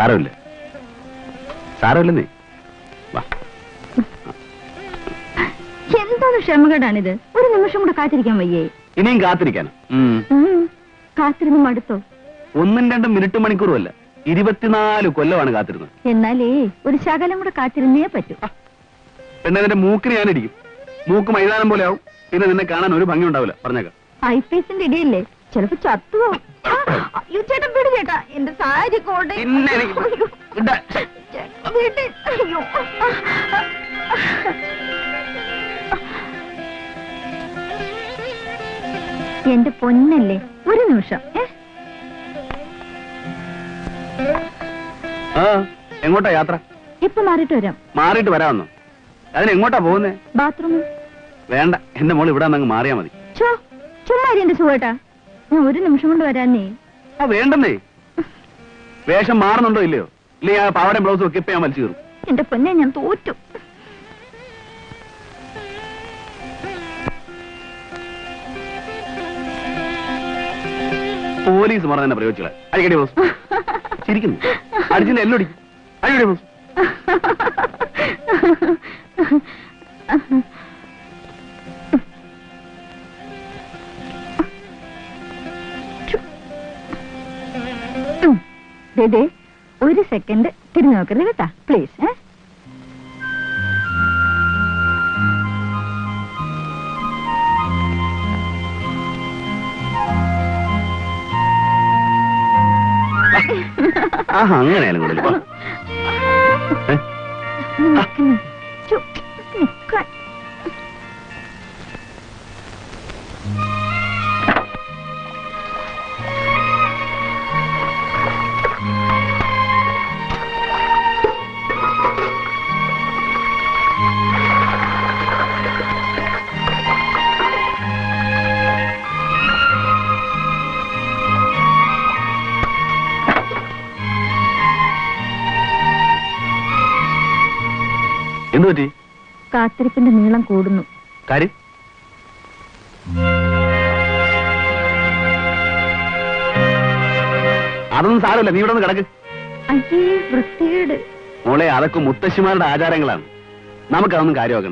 സാരമില്ല, സാരമില്ലെന്നേ. വാ. എന്താണ് ക്ഷമകേടാണിത്? ഒരു നിമിഷം കൂടെ കാത്തിരിക്കാൻ വയ്യേ? ഇനിയും കാത്തിരിക്കാനോ? കാത്തിരുന്ന് മടുത്തോ? 1-2 മിനിറ്റ് മണിക്കൂറും അല്ല, 24 കൊല്ലമാണ് കാത്തിരുന്നത്. എന്നാലേ ഒരു ശകലം കൂടെ കാത്തിരുന്നേ പറ്റൂ. പിന്നെ നിന്റെ മൂക്കിന് ഞാനിരിക്കും. മൂക്ക് മൈതാനം പോലെ ആവും. പിന്നെ നിന്നെ കാണാൻ ഒരു ഭംഗി ഉണ്ടാവില്ല, പറഞ്ഞേക്കാം. ഐപേസിന്റെ ഇടിയല്ലേ, ചിലപ്പോ ചത്തുപോകും. ചേട്ടാ വീട് ചേട്ടാ, എന്റെ സാരി കോട്ടെ. എന്റെ പൊന്നല്ലേ, ഒരു നിമിഷം. എങ്ങോട്ടാ യാത്ര? ഇപ്പൊ മാറിയിട്ട് വരാം. മാറിയിട്ട് വരാമെന്നോ? അതിനെങ്ങോട്ടാ പോകുന്നേ? ബാത്റൂമിൽ. വേണ്ട, എന്റെ മോൾ ഇവിടെ അങ്ങ് മാറിയാ മതി. ചുമ്മാ എന്റെ സുഖേട്ടാ, ഞാൻ ഒരു നിമിഷം കൊണ്ട് വരാന്നേ. വേണ്ടെന്നേ. വേഷം മാറുന്നുണ്ടോ ഇല്ലയോ? ഇല്ലേ ആ പാവടയും ബ്ലൗസും ഒക്കെ ഇപ്പൊ ഞാൻ വലിച്ചു കയറും. എന്റെ പൊന്നെ, ഞാൻ തോറ്റു. പോലീസ് പറഞ്ഞ പ്രയോഗിച്ചുകളെ അടിക്കടി ബോസ്. ചിരിക്കുന്നു. അടിച്ചില്ല എല്ലാം അടിക്കും. അടിക്കടി ബോസ്. ഒരു സെക്കൻഡ് തിരിഞ്ഞു നോക്കരുത് കേട്ടാ, പ്ലീസ്. അങ്ങനെയാലും കൂടുതൽ എന്തു പറ്റി? കാത്തിരിപ്പിന്റെ നീളം കൂടുന്നു. കാര്യം? അതൊന്നും സാരമില്ല, നീ ഇവിടെ ഒന്ന് കിടക്ക്. അയ്യേ വൃത്തികേട്. മോളെ, അതൊക്കെ മുത്തശ്ശിമാരുടെ ആചാരങ്ങളാണ്. നമുക്കതൊന്നും കാര്യമാക്കണം.